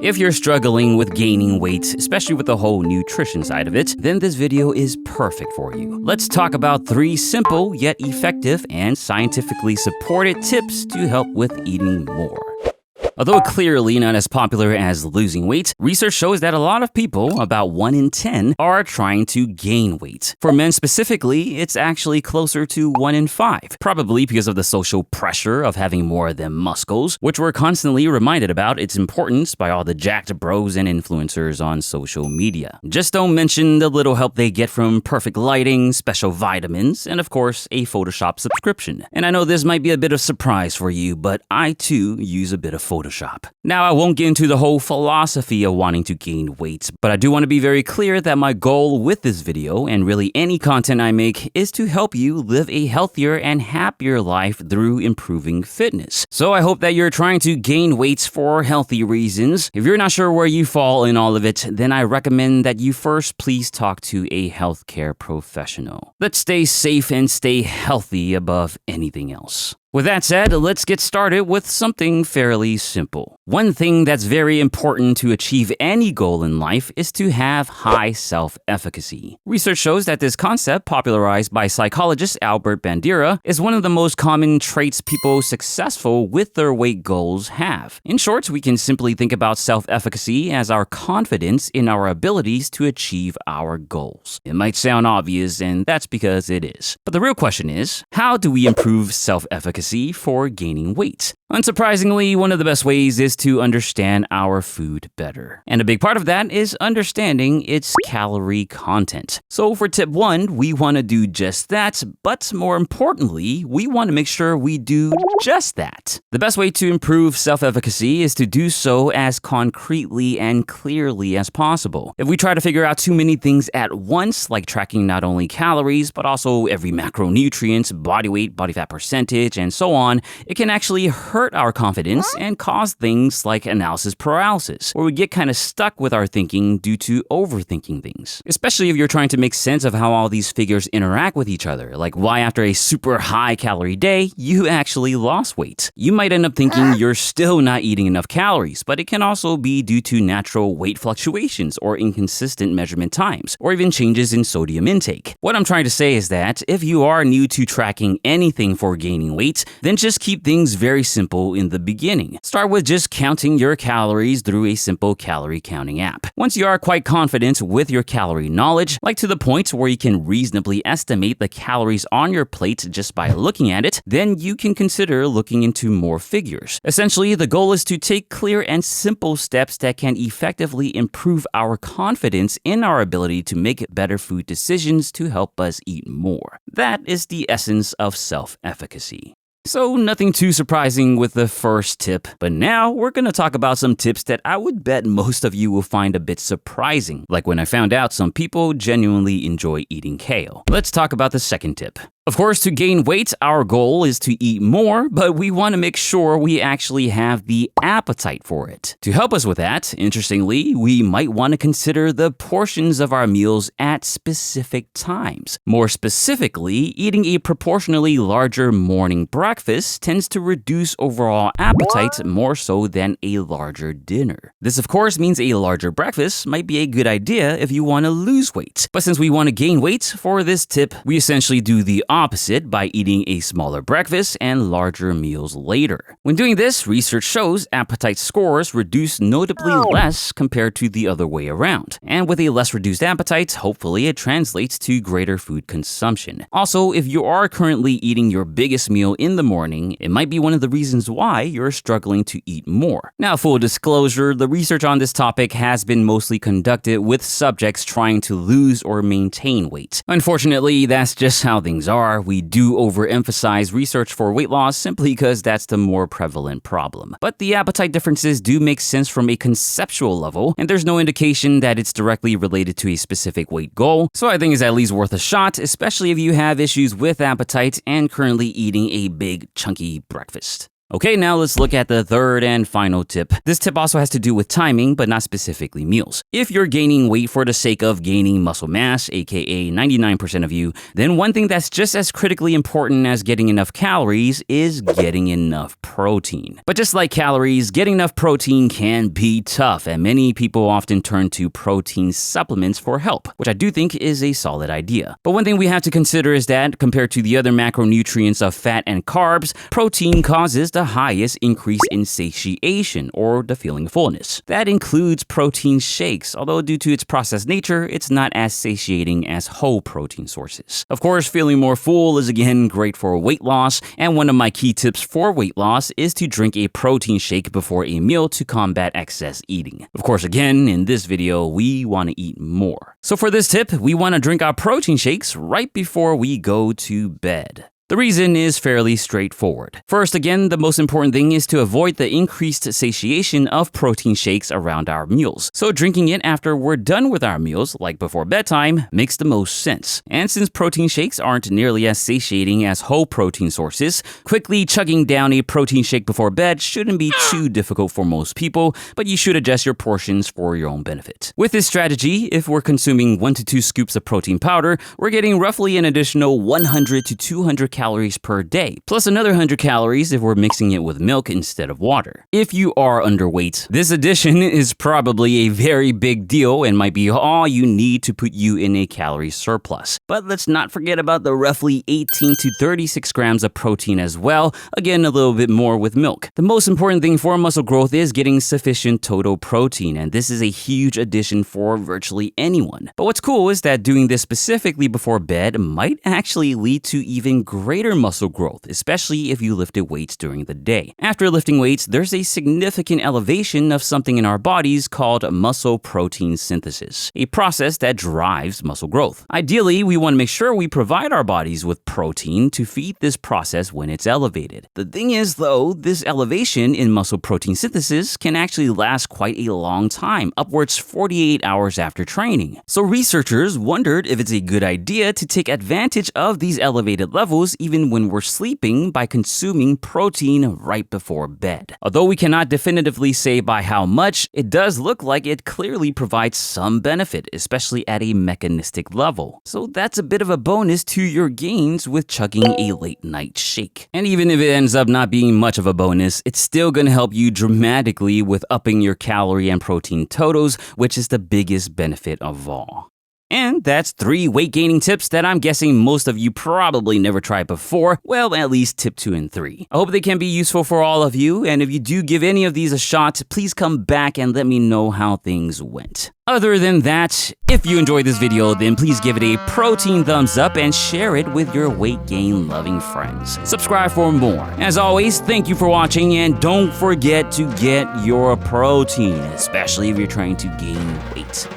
If you're struggling with gaining weight, especially with the whole nutrition side of it, then this video is perfect for you. Let's talk about 3 simple yet effective and scientifically supported tips to help with eating more. Although clearly not as popular as losing weight, research shows that a lot of people, about 1 in 10, are trying to gain weight. For men specifically, it's actually closer to 1 in 5, probably because of the social pressure of having more of them muscles, which we're constantly reminded about its importance by all the jacked bros and influencers on social media. Just don't mention the little help they get from perfect lighting, special vitamins, and of course, a Photoshop subscription. And I know this might be a bit of a surprise for you, but I too use a bit of Photoshop. Now, I won't get into the whole philosophy of wanting to gain weight, but I do want to be very clear that my goal with this video, and really any content I make, is to help you live a healthier and happier life through improving fitness. So I hope that you're trying to gain weight for healthy reasons. If you're not sure where you fall in all of it, then I recommend that you first please talk to a healthcare professional. Let's stay safe and stay healthy above anything else. With that said, let's get started with something fairly simple. One thing that's very important to achieve any goal in life is to have high self-efficacy. Research shows that this concept, popularized by psychologist Albert Bandura, is one of the most common traits people successful with their weight goals have. In short, we can simply think about self-efficacy as our confidence in our abilities to achieve our goals. It might sound obvious, and that's because it is. But the real question is, how do we improve self-efficacy for gaining weight? Unsurprisingly, one of the best ways is to understand our food better. And a big part of that is understanding its calorie content. So for tip 1, we want to do just that, but more importantly, we want to make sure we do just that. The best way to improve self-efficacy is to do so as concretely and clearly as possible. If we try to figure out too many things at once, like tracking not only calories, but also every macronutrient, body weight, body fat percentage, and so on, it can actually hurt our confidence and cause things like analysis paralysis, where we get kind of stuck with our thinking due to overthinking things. Especially if you're trying to make sense of how all these figures interact with each other, like why after a super high calorie day, you actually lost weight. You might end up thinking you're still not eating enough calories, but it can also be due to natural weight fluctuations or inconsistent measurement times, or even changes in sodium intake. What I'm trying to say is that if you are new to tracking anything for gaining weight, then just keep things very simple in the beginning. Start with just counting your calories through a simple calorie counting app. Once you are quite confident with your calorie knowledge, like to the point where you can reasonably estimate the calories on your plate just by looking at it, then you can consider looking into more figures. Essentially, the goal is to take clear and simple steps that can effectively improve our confidence in our ability to make better food decisions to help us eat more. That is the essence of self-efficacy. So nothing too surprising with the first tip, but now we're going to talk about some tips that I would bet most of you will find a bit surprising, like when I found out some people genuinely enjoy eating kale. Let's talk about the second tip. Of course, to gain weight, our goal is to eat more, but we want to make sure we actually have the appetite for it. To help us with that, interestingly, we might want to consider the portions of our meals at specific times. More specifically, eating a proportionally larger morning breakfast tends to reduce overall appetite more so than a larger dinner. This, of course, means a larger breakfast might be a good idea if you want to lose weight. But since we want to gain weight, for this tip, we essentially do the opposite by eating a smaller breakfast and larger meals later. When doing this, research shows appetite scores reduce notably less compared to the other way around. And with a less reduced appetite, hopefully it translates to greater food consumption. Also, if you are currently eating your biggest meal in the morning, it might be one of the reasons why you're struggling to eat more. Now, full disclosure, the research on this topic has been mostly conducted with subjects trying to lose or maintain weight. Unfortunately, that's just how things are. We do overemphasize research for weight loss simply because that's the more prevalent problem. But the appetite differences do make sense from a conceptual level, and there's no indication that it's directly related to a specific weight goal, so I think it's at least worth a shot, especially if you have issues with appetite and currently eating a big, chunky breakfast. Okay, now let's look at the third and final tip. This tip also has to do with timing, but not specifically meals. If you're gaining weight for the sake of gaining muscle mass, aka 99% of you, then one thing that's just as critically important as getting enough calories is getting enough protein. But just like calories, getting enough protein can be tough, and many people often turn to protein supplements for help, which I do think is a solid idea. But one thing we have to consider is that, compared to the other macronutrients of fat and carbs, protein causes the highest increase in satiation, or the feeling of fullness. That includes protein shakes, although due to its processed nature, it's not as satiating as whole protein sources. Of course, feeling more full is again great for weight loss, and one of my key tips for weight loss is to drink a protein shake before a meal to combat excess eating. Of course, again, in this video, we want to eat more. So for this tip, we want to drink our protein shakes right before we go to bed. The reason is fairly straightforward. First, again, the most important thing is to avoid the increased satiation of protein shakes around our meals. So drinking it after we're done with our meals, like before bedtime, makes the most sense. And since protein shakes aren't nearly as satiating as whole protein sources, quickly chugging down a protein shake before bed shouldn't be too difficult for most people, but you should adjust your portions for your own benefit. With this strategy, if we're consuming 1 to 2 scoops of protein powder, we're getting roughly an additional 100 to 200 calories per day, plus another 100 calories if we're mixing it with milk instead of water. If you are underweight, this addition is probably a very big deal and might be all you need to put you in a calorie surplus. But let's not forget about the roughly 18 to 36 grams of protein as well, again a little bit more with milk. The most important thing for muscle growth is getting sufficient total protein, and this is a huge addition for virtually anyone. But what's cool is that doing this specifically before bed might actually lead to even greater muscle growth, especially if you lifted weights during the day. After lifting weights, there's a significant elevation of something in our bodies called muscle protein synthesis, a process that drives muscle growth. Ideally, we want to make sure we provide our bodies with protein to feed this process when it's elevated. The thing is, though, this elevation in muscle protein synthesis can actually last quite a long time, upwards 48 hours after training. So researchers wondered if it's a good idea to take advantage of these elevated levels even when we're sleeping by consuming protein right before bed. Although we cannot definitively say by how much, it does look like it clearly provides some benefit, especially at a mechanistic level. So that's a bit of a bonus to your gains with chugging a late night shake. And even if it ends up not being much of a bonus, it's still going to help you dramatically with upping your calorie and protein totals, which is the biggest benefit of all. And that's 3 weight gaining tips that I'm guessing most of you probably never tried before. Well, at least tip 2 and 3. I hope they can be useful for all of you, and if you do give any of these a shot, please come back and let me know how things went. Other than that, if you enjoyed this video, then please give it a protein thumbs up and share it with your weight gain loving friends. Subscribe for more. As always, thank you for watching, and don't forget to get your protein, especially if you're trying to gain weight.